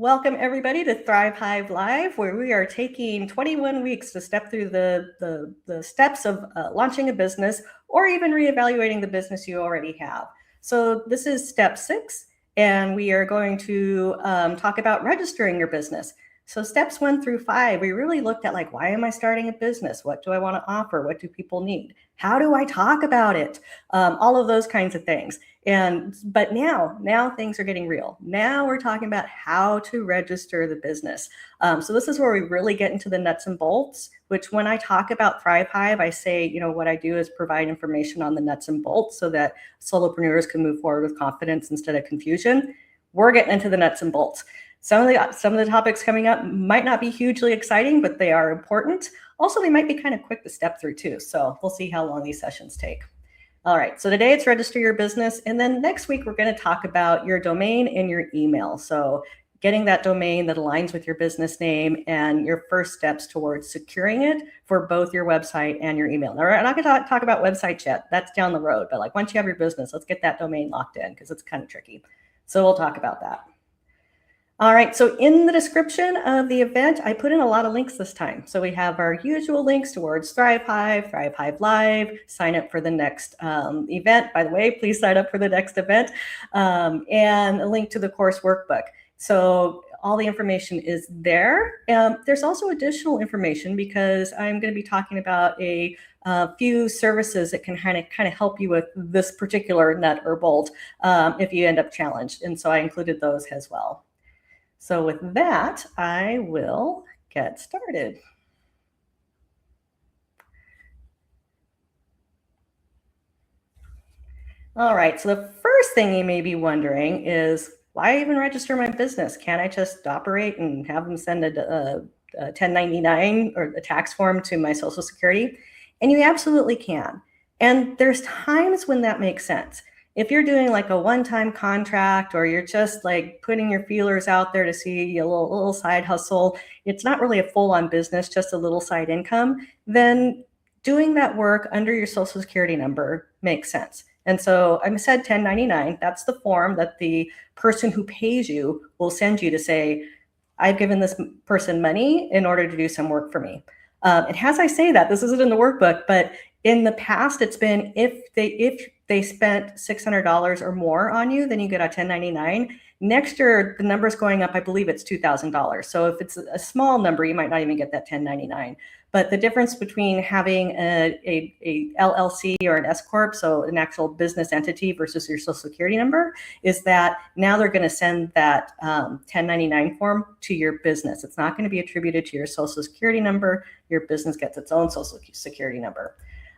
Welcome everybody to Thrive Hive Live, where we are taking 21 weeks to step through the steps of launching a business or even reevaluating the business you already have. So this is step 6, and we are going to talk about registering your business. So steps 1 through 5, we really looked at like, why am I starting a business? What do I want to offer? What do people need? How do I talk about it? All of those kinds of things. But now things are getting real. Now we're talking about how to register the business. So this is where we really get into the nuts and bolts, which when I talk about Thrive Hive, I say, what I do is provide information on the nuts and bolts so that solopreneurs can move forward with confidence instead of confusion. We're getting into the nuts and bolts. Some of the topics coming up might not be hugely exciting, but they are important. Also, they might be kind of quick to step through too. So we'll see how long these sessions take. All right, so today it's register your business. And then next week, we're going to talk about your domain and your email. So getting that domain that aligns with your business name and your first steps towards securing it for both your website and your email. Now, we're not going to talk about websites yet. That's down the road. But like once you have your business, let's get that domain locked in because it's kind of tricky. So we'll talk about that. All right, so in the description of the event, I put in a lot of links this time. So we have our usual links towards Thrive Hive, Thrive Hive Live, sign up for the next event. By the way, please sign up for the next event, and a link to the course workbook. So all the information is there. There's also additional information because I'm going to be talking about a few services that can kind of help you with this particular nut or bolt if you end up challenged. And so I included those as well. So with that, I will get started. All right, so the first thing you may be wondering is, why even register my business? Can't I just operate and have them send a 1099 or a tax form to my Social Security? And you absolutely can. And there's times when that makes sense. If you're doing like a one-time contract or you're just like putting your feelers out there to see a little side hustle, it's not really a full-on business, just a little side income, then doing that work under your Social Security number makes sense. And so I said 1099, that's the form that the person who pays you will send you to say, I've given this person money in order to do some work for me. And as I say that, this isn't in the workbook, but in the past, it's been if they spent $600 or more on you, then you get a 1099. Next year, the number's going up. I believe it's $2,000. So if it's a small number, you might not even get that 1099. But the difference between having a LLC or an S-Corp, so an actual business entity versus your Social Security number, is that now they're going to send that 1099 form to your business. It's not going to be attributed to your Social Security number. Your business gets its own Social Security number.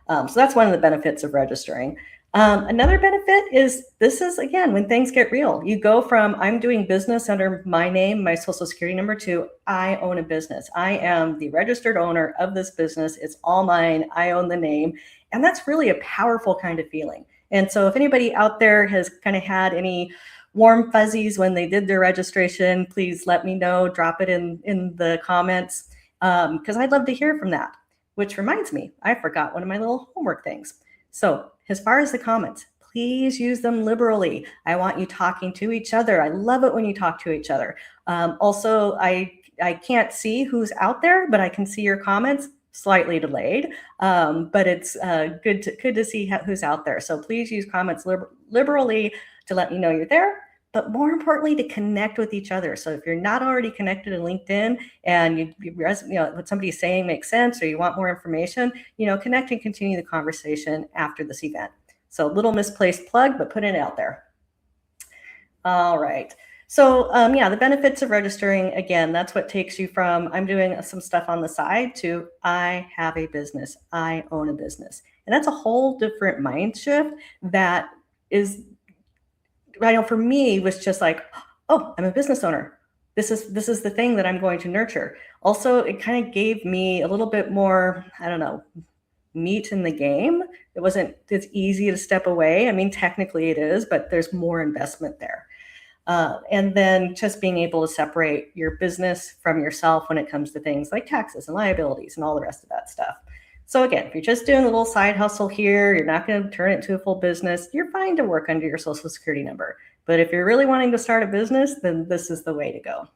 So that's one of the benefits of registering. Another benefit is this is, again, when things get real. You go from I'm doing business under my name, my Social Security number, to I own a business. I am the registered owner of this business. It's all mine. I own the name. And that's really a powerful kind of feeling. And so if anybody out there has kind of had any warm fuzzies when they did their registration, please let me know. Drop it in the comments because I'd love to hear from that. Which reminds me, I forgot one of my little homework things. So as far as the comments, please use them liberally. I want you talking to each other. I love it when you talk to each other. Also, I can't see who's out there, but I can see your comments, slightly delayed. But it's good to see who's out there. So please use comments liberally to let me know you're there. But more importantly, to connect with each other. So if you're not already connected in LinkedIn and what somebody's saying makes sense, or you want more information, connect and continue the conversation after this event. So little misplaced plug, but put it out there. All right. So the benefits of registering, again, that's what takes you from I'm doing some stuff on the side to I have a business, I own a business. And that's a whole different mind shift that is, I know for me, was just like, oh, I'm a business owner. This is the thing that I'm going to nurture. Also, it kind of gave me a little bit more, I don't know, meat in the game. It wasn't as easy to step away. I mean, technically it is, but there's more investment there. And then just being able to separate your business from yourself when it comes to things like taxes and liabilities and all the rest of that stuff. So again, if you're just doing a little side hustle here, you're not going to turn it into a full business, you're fine to work under your Social Security number. But if you're really wanting to start a business, then this is the way to go.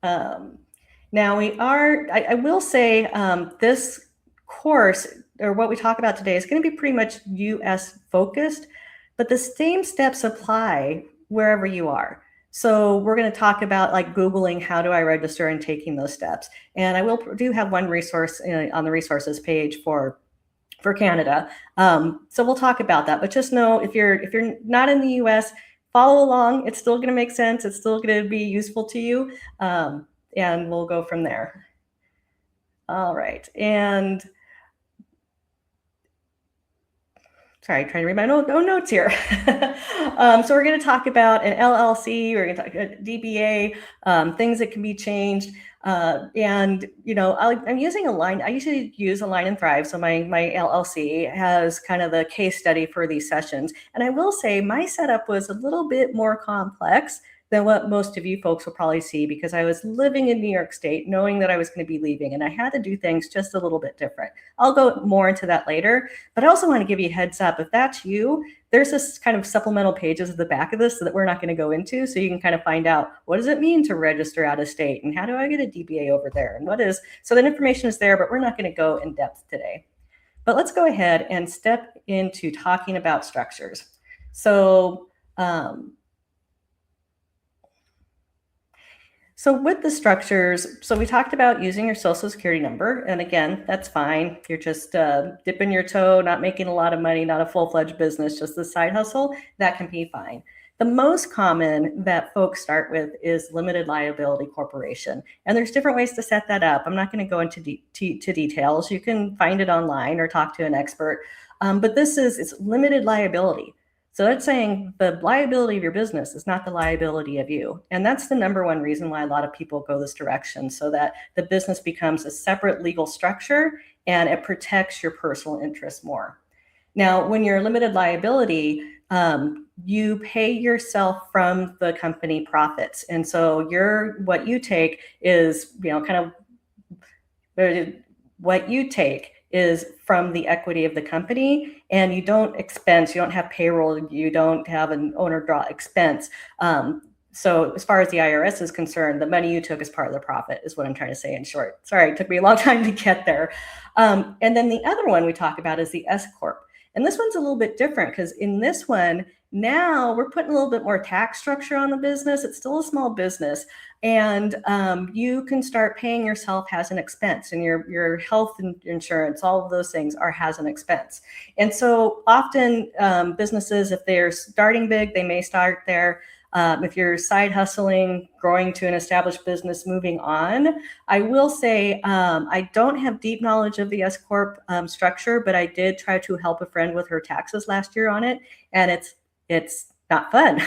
Now I will say this course, or what we talk about today, is going to be pretty much US focused, but the same steps apply wherever you are. So we're going to talk about like Googling how do I register and taking those steps. And I do have one resource on the resources page for Canada. So we'll talk about that, but just know if you're not in the US, follow along. It's still going to make sense. It's still going to be useful to you. And we'll go from there. All right. And sorry, trying to read my notes here. So we're going to talk about an LLC. We're going to talk about DBA, things that can be changed. And, you know, I'm using a line. I usually use a line in Thrive. So my LLC has kind of the case study for these sessions. And I will say my setup was a little bit more complex than what most of you folks will probably see, because I was living in New York State, knowing that I was going to be leaving, and I had to do things just a little bit different. I'll go more into that later, but I also want to give you a heads up. If that's you, there's this kind of supplemental pages at the back of this that we're not going to go into, so you can kind of find out what does it mean to register out of state, and how do I get a DBA over there, and what is, so that information is there, but we're not going to go in depth today. But let's go ahead and step into talking about structures. So with the structures, so we talked about using your social security number. And again, that's fine. You're just dipping your toe, not making a lot of money, not a full-fledged business, just the side hustle. That can be fine. The most common that folks start with is limited liability corporation. And there's different ways to set that up. I'm not going to go into details. You can find it online or talk to an expert. But it's limited liability. So that's saying the liability of your business is not the liability of you. And that's the number one reason why a lot of people go this direction, so that the business becomes a separate legal structure and it protects your personal interests more. Now, when you're limited liability, you pay yourself from the company profits. And so what you take is, what you take is from the equity of the company, and you don't have payroll, you don't have an owner draw expense. So as far as the IRS is concerned, the money you took as part of the profit is what I'm trying to say in short. Sorry, it took me a long time to get there. And then the other one we talk about is the S-Corp. And this one's a little bit different, because in this one, now we're putting a little bit more tax structure on the business. It's still a small business. And you can start paying yourself as an expense, and your health insurance, all of those things are as an expense. And so often businesses, if they're starting big, they may start there. If you're side hustling, growing to an established business, moving on, I will say I don't have deep knowledge of the S-Corp structure, but I did try to help a friend with her taxes last year on it, and it's not fun.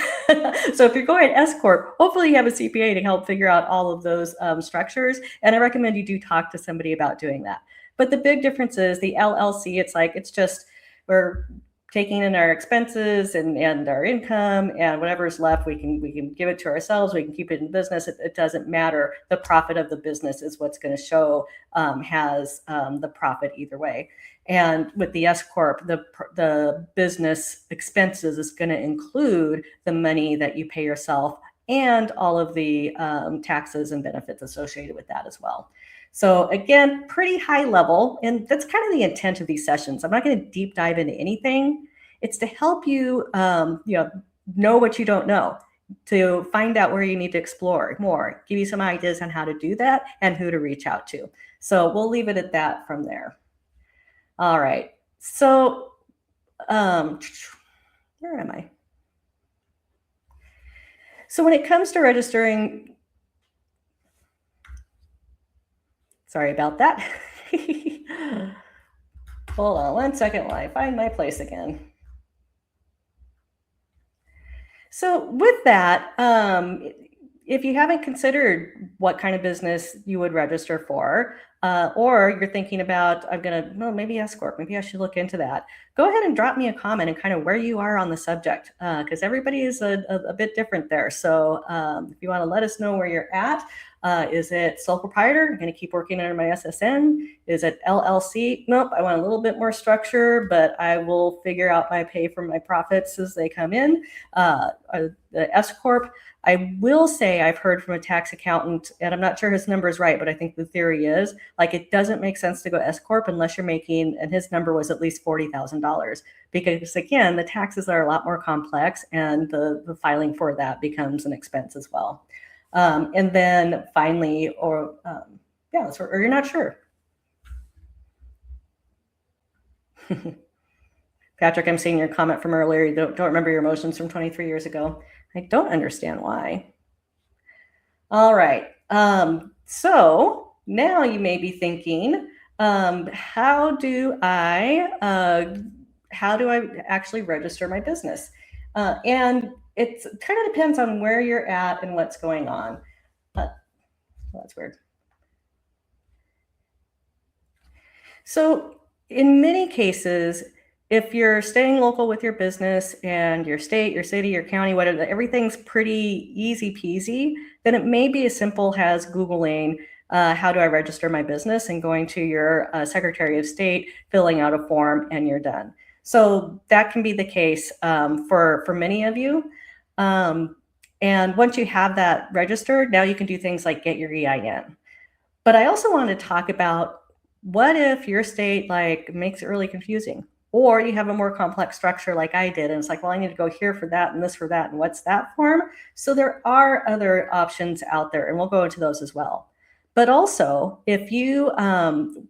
So if you're going S-Corp, hopefully you have a CPA to help figure out all of those structures, and I recommend you do talk to somebody about doing that. But the big difference is the LLC, it's just we're taking in our expenses and our income, and whatever's left, we can give it to ourselves. We can keep it in business. It doesn't matter. The profit of the business is what's going to show has the profit either way. And with the S-Corp, the business expenses is going to include the money that you pay yourself and all of the taxes and benefits associated with that as well. So again, pretty high level, and that's kind of the intent of these sessions. I'm not going to deep dive into anything. It's to help you, know what you don't know, to find out where you need to explore more, give you some ideas on how to do that and who to reach out to. So we'll leave it at that from there. All right. So where am I? So when it comes to registering, sorry about that. Hold on one second while I find my place again. So with that, if you haven't considered what kind of business you would register for, or you're thinking about, maybe S-Corp, maybe I should look into that. Go ahead and drop me a comment and kind of where you are on the subject, because everybody is a bit different there. So if you want to let us know where you're at, is it sole proprietor? I'm going to keep working under my SSN. Is it LLC? Nope, I want a little bit more structure, but I will figure out my pay for my profits as they come in. The S-Corp, I will say I've heard from a tax accountant, and I'm not sure his number is right, but I think the theory is, like, it doesn't make sense to go S-Corp unless you're making, and his number was at least $40,000, because again, the taxes are a lot more complex, and the filing for that becomes an expense as well. And then finally, or you're not sure. Patrick, I'm seeing your comment from earlier. You don't remember your emotions from 23 years ago. I don't understand why. All right. So now you may be thinking, how do I actually register my business? And it kind of depends on where you're at and what's going on. That's weird. So in many cases, if you're staying local with your business and your state, your city, your county, whatever, everything's pretty easy peasy, then it may be as simple as Googling, how do I register my business, and going to your Secretary of State, filling out a form, and you're done. So that can be the case for many of you. And once you have that registered, now you can do things like get your EIN. But I also want to talk about, what if your state makes it really confusing? Or you have a more complex structure like I did, and it's like, well, I need to go here for that and this for that, and what's that form? So there are other options out there, and we'll go into those as well. But also, if you,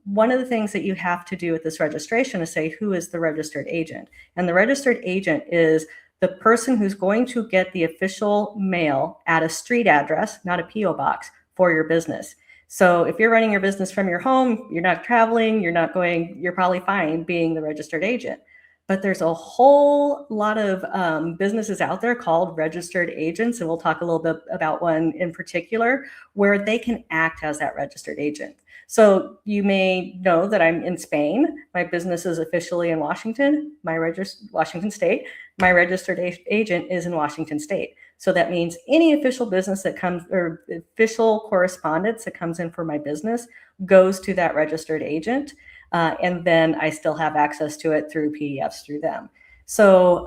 one of the things that you have to do with this registration is say, who is the registered agent? And the registered agent is the person who's going to get the official mail at a street address, not a PO box, for your business. So if you're running your business from your home, you're not traveling, you're probably fine being the registered agent. But there's a whole lot of businesses out there called registered agents, and we'll talk a little bit about one in particular, where they can act as that registered agent. So you may know that I'm in Spain. My business is officially in Washington, Washington State. My registered agent is in Washington State. So that means any official business that comes, or official correspondence that comes in for my business, goes to that registered agent. And then I still have access to it through PDFs through them. So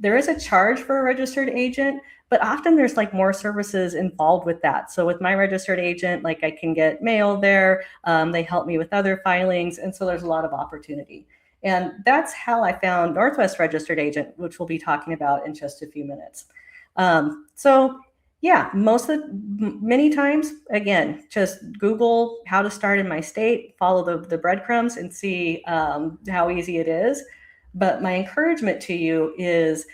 there is a charge for a registered agent, but often there's more services involved with that. So with my registered agent, I can get mail there. They help me with other filings. And so there's a lot of opportunity. And that's how I found Northwest Registered Agent, which we'll be talking about in just a few minutes. So yeah, many times, again, just Google how to start in my state, follow the breadcrumbs, and see how easy it is. But my encouragement to you is,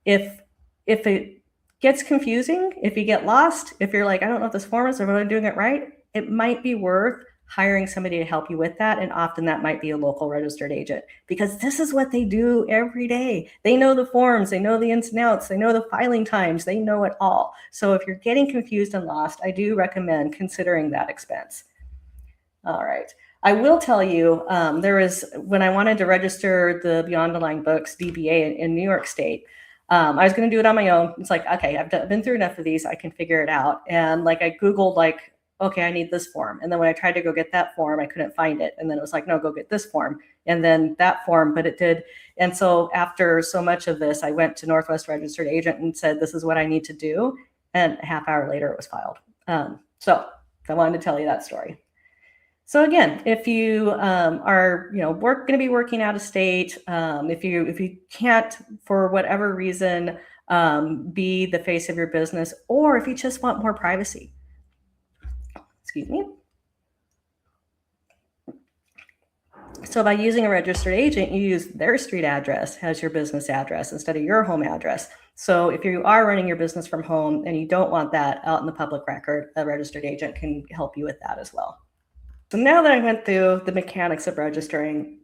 if it gets confusing, if you get lost, if you're like, I don't know what this form is, am I doing it right? It might be worth hiring somebody to help you with that. And often that might be a local registered agent, because this is what they do every day. They know the forms, they know the ins and outs, they know the filing times, they know it all. So if you're getting confused and lost, I do recommend considering that expense. All right. I will tell you, when I wanted to register the Beyond the Line Books DBA in New York State, I was going to do it on my own. It's like, okay, I've been through enough of these, I can figure it out. And I Googled okay, I need this form. And then when I tried to go get that form, I couldn't find it. And then it was like, no, go get this form. And then that form, but it did. And so after so much of this, I went to Northwest Registered Agent and said, this is what I need to do. And a half hour later, it was filed. So I wanted to tell you that story. So again, if you are, going to be working out of state, if you can't, for whatever reason, be the face of your business, or if you just want more privacy, excuse me. So by using a registered agent, you use their street address as your business address instead of your home address. So if you are running your business from home and you don't want that out in the public record, a registered agent can help you with that as well. So now that I went through the mechanics of registering,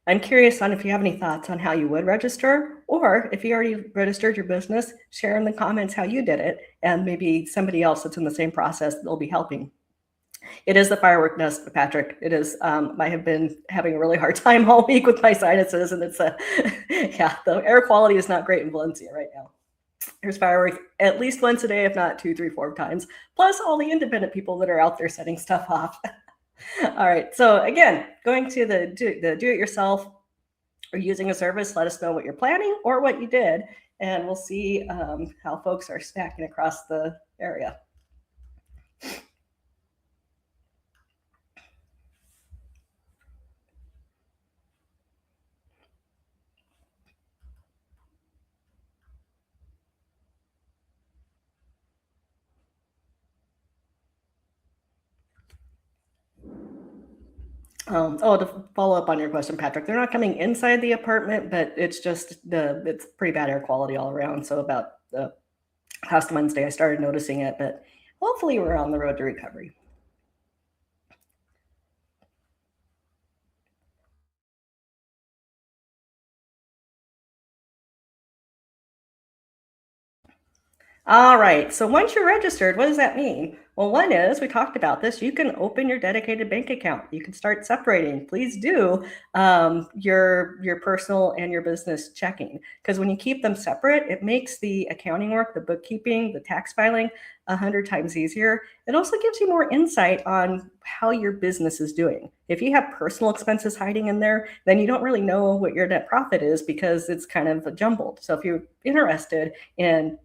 I'm curious on if you have any thoughts on how you would register, or if you already registered your business, share in the comments how you did it, and maybe somebody else that's in the same process will be helping. It is the firework nest, Patrick. It is. I have been having a really hard time all week with my sinuses, and it's yeah, the air quality is not great in Valencia right now. There's fireworks at least once a day, if not 2, 3, 4 times, plus all the independent people that are out there setting stuff off. All right, so again, going to the do-it-yourself or using a service, let us know what you're planning or what you did, and we'll see how folks are stacking across the area. To follow up on your question, Patrick, they're not coming inside the apartment, but it's just it's pretty bad air quality all around. So about last Wednesday, I started noticing it, but hopefully we're on the road to recovery. All right, so once you're registered, what does that mean? Well, one is, we talked about this, you can open your dedicated bank account. You can start separating. Please do your personal and your business checking, because when you keep them separate, it makes the accounting work, the bookkeeping, the tax filing 100 times easier. It also gives you more insight on how your business is doing. If you have personal expenses hiding in there, then you don't really know what your net profit is because it's kind of jumbled. So if you're interested in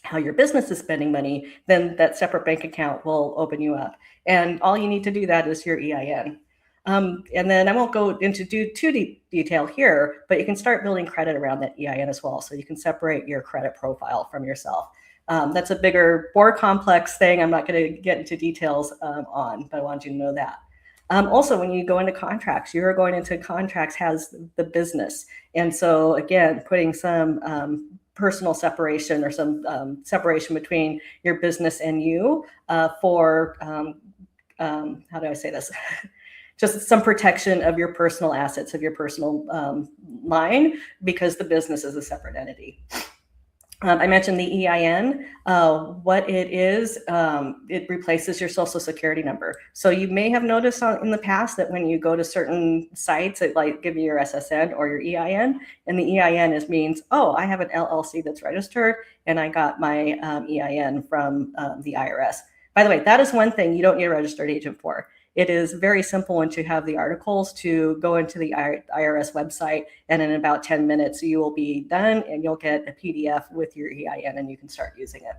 how your business is spending money, then that separate bank account will open you up. And all you need to do that is your EIN. And then I won't go into too deep detail here, but you can start building credit around that EIN as well. So you can separate your credit profile from yourself. That's a bigger, more complex thing. I'm not going to get into details on, but I want you to know that. Also, when you go into contracts, you're going into contracts has the business. And so again, putting some personal separation or some separation between your business and you for, how do I say this? Just some protection of your personal assets, of your personal line, because the business is a separate entity. I mentioned the EIN. What it is, it replaces your social security number. So you may have noticed in the past that when you go to certain sites, it like give you your SSN or your EIN, and the EIN means, oh, I have an LLC that's registered, and I got my EIN from the IRS. By the way, that is one thing you don't need a registered agent for. It is very simple once you have the articles to go into the IRS website, and in about 10 minutes, you will be done and you'll get a PDF with your EIN and you can start using it.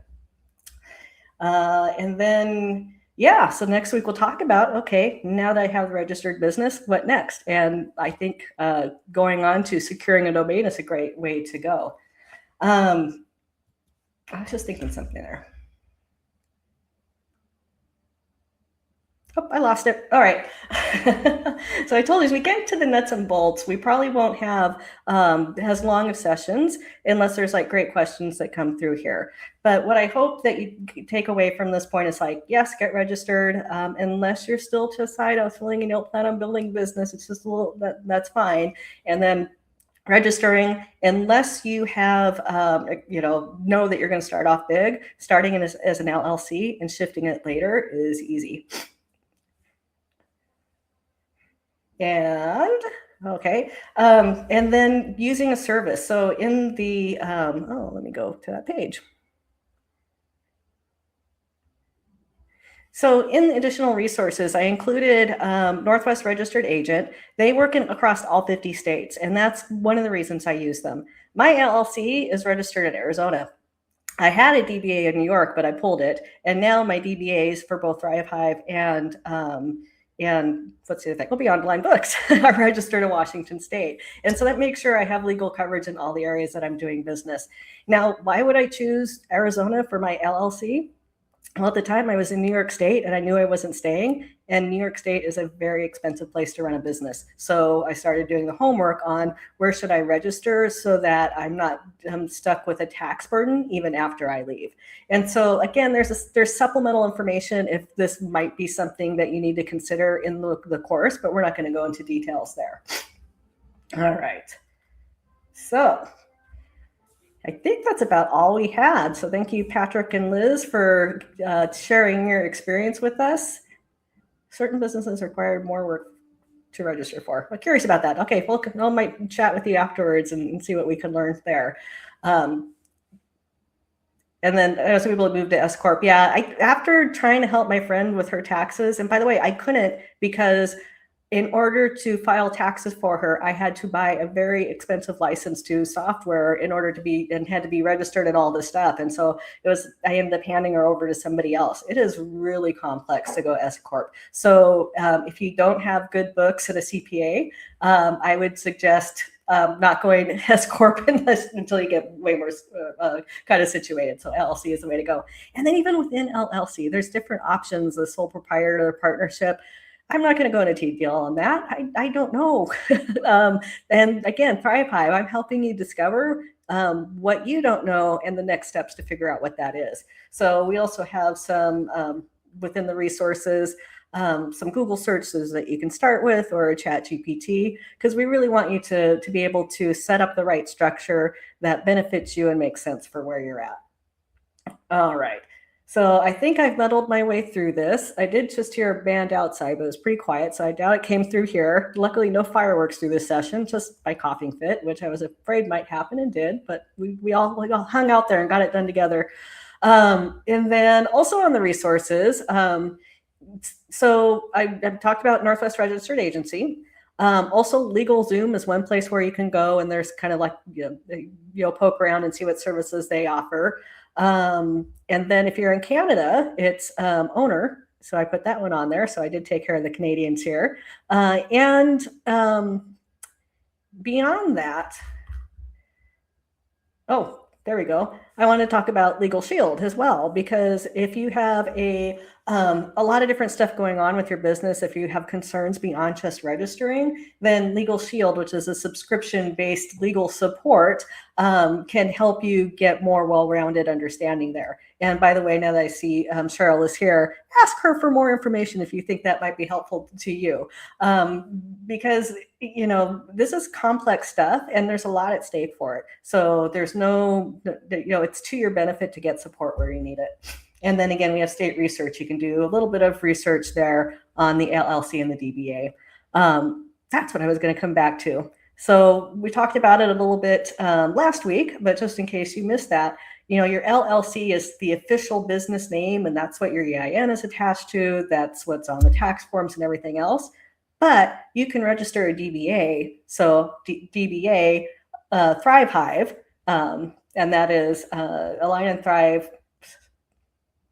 And then, yeah, so next week we'll talk about, okay, now that I have a registered business, what next? And I think going on to securing a domain is a great way to go. I was just thinking something there. Oh, I lost it. All right. So I told you, as we get to the nuts and bolts, we probably won't have as long of sessions unless there's like great questions that come through here. But what I hope that you take away from this point is like, yes, get registered. Unless you're still to a side hustling and you don't plan on building business, it's just a little, that's fine. And then registering, unless you have, know that you're going to start off big, starting as an LLC and shifting it later is easy. And okay, and then using a service. So in the, let me go to that page. So in the additional resources, I included Northwest Registered Agent. They work across all 50 states, and that's one of the reasons I use them. My LLC is registered in Arizona. I had a DBA in New York, but I pulled it. And now my DBAs for both Thrive Hive and let's see, that will be on Blind Books are registered in Washington State. And so that makes sure I have legal coverage in all the areas that I'm doing business. Now, why would I choose Arizona for my LLC? Well, at the time I was in New York State and I knew I wasn't staying, and New York State is a very expensive place to run a business. So I started doing the homework on where should I register so that I'm not stuck with a tax burden even after I leave. And so again, there's supplemental information if this might be something that you need to consider in the course, but we're not going to go into details there. All right. So I think that's about all we had. So thank you, Patrick and Liz, for sharing your experience with us. certain businesses require more work to register for. I'm curious about that. Okay, well, I might chat with you afterwards and see what we can learn there. And then I know some people have moved to S-Corp. Yeah, after trying to help my friend with her taxes, and by the way, I couldn't because in order to file taxes for her, I had to buy a very expensive license to software in order to be, and had to be registered and all this stuff. And so I ended up handing her over to somebody else. It is really complex to go S-Corp. So if you don't have good books and a CPA, I would suggest not going S-Corp until you get way more kind of situated. So LLC is the way to go. And then even within LLC, there's different options, the sole proprietor partnership. I'm not going to go into detail on that. I don't know. And again, Thrive Hive, I'm helping you discover what you don't know and the next steps to figure out what that is. So we also have some within the resources, some Google searches that you can start with, or a ChatGPT, because we really want you to be able to set up the right structure that benefits you and makes sense for where you're at. All right. So I think I've muddled my way through this. I did just hear a band outside, but it was pretty quiet, so I doubt it came through here. Luckily, no fireworks through this session, just my coughing fit, which I was afraid might happen and did, but we all hung out there and got it done together. And then also on the resources, so I've talked about Northwest Registered Agency. Also, LegalZoom is one place where you can go, and there's kind of like, poke around and see what services they offer. And then if you're in Canada, it's Owner. So I put that one on there. So I did take care of the Canadians here. And beyond that, there we go. I want to talk about Legal Shield as well, because if you have a lot of different stuff going on with your business, if you have concerns beyond just registering, then Legal Shield, which is a subscription-based legal support, can help you get more well-rounded understanding there. And by the way, now that I see Cheryl is here, ask her for more information if you think that might be helpful to you. Because, this is complex stuff and there's a lot at stake for it. So there's no, it's to your benefit to get support where you need it. And then again, we have state research. You can do a little bit of research there on the LLC and the DBA. That's what I was going to come back to. So we talked about it a little bit last week, but just in case you missed that, your LLC is the official business name, and that's what your EIN is attached to. That's what's on the tax forms and everything else. But you can register a DBA. So DBA, Thrive Hive, and that is Align and Thrive.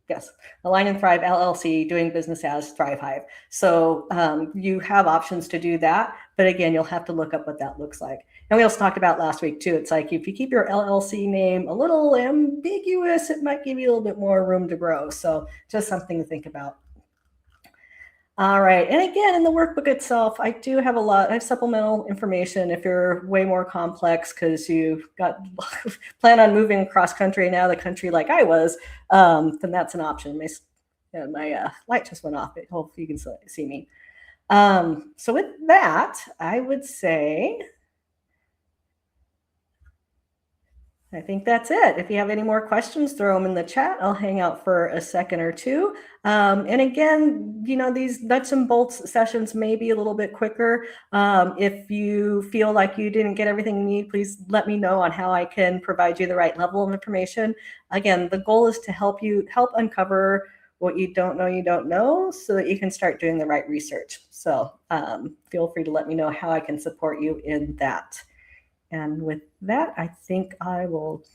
Yes, Align and Thrive LLC, doing business as Thrive Hive. So you have options to do that. But again, you'll have to look up what that looks like. And we also talked about last week too. It's like if you keep your LLC name a little ambiguous, it might give you a little bit more room to grow. So just something to think about. All right. And again, in the workbook itself, I do have I have supplemental information if you're way more complex because you've got plan on moving across country and out of the country like I was, then that's an option. My light just went off. I hope you can see me. So with that, I would say, I think that's it. If you have any more questions, throw them in the chat. I'll hang out for a second or two. And again, these nuts and bolts sessions may be a little bit quicker. If you feel like you didn't get everything you need, please let me know on how I can provide you the right level of information. Again, the goal is to help uncover what you don't know so that you can start doing the right research. So feel free to let me know how I can support you in that. And with that, I think I will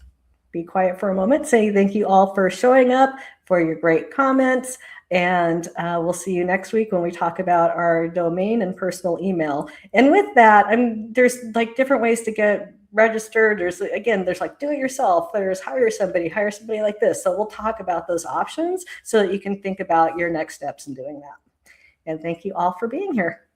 be quiet for a moment, say thank you all for showing up, for your great comments, and we'll see you next week when we talk about our domain and personal email. And with that, there's like different ways to get registered. There's like do it yourself. There's hire somebody like this. So we'll talk about those options so that you can think about your next steps in doing that. And thank you all for being here.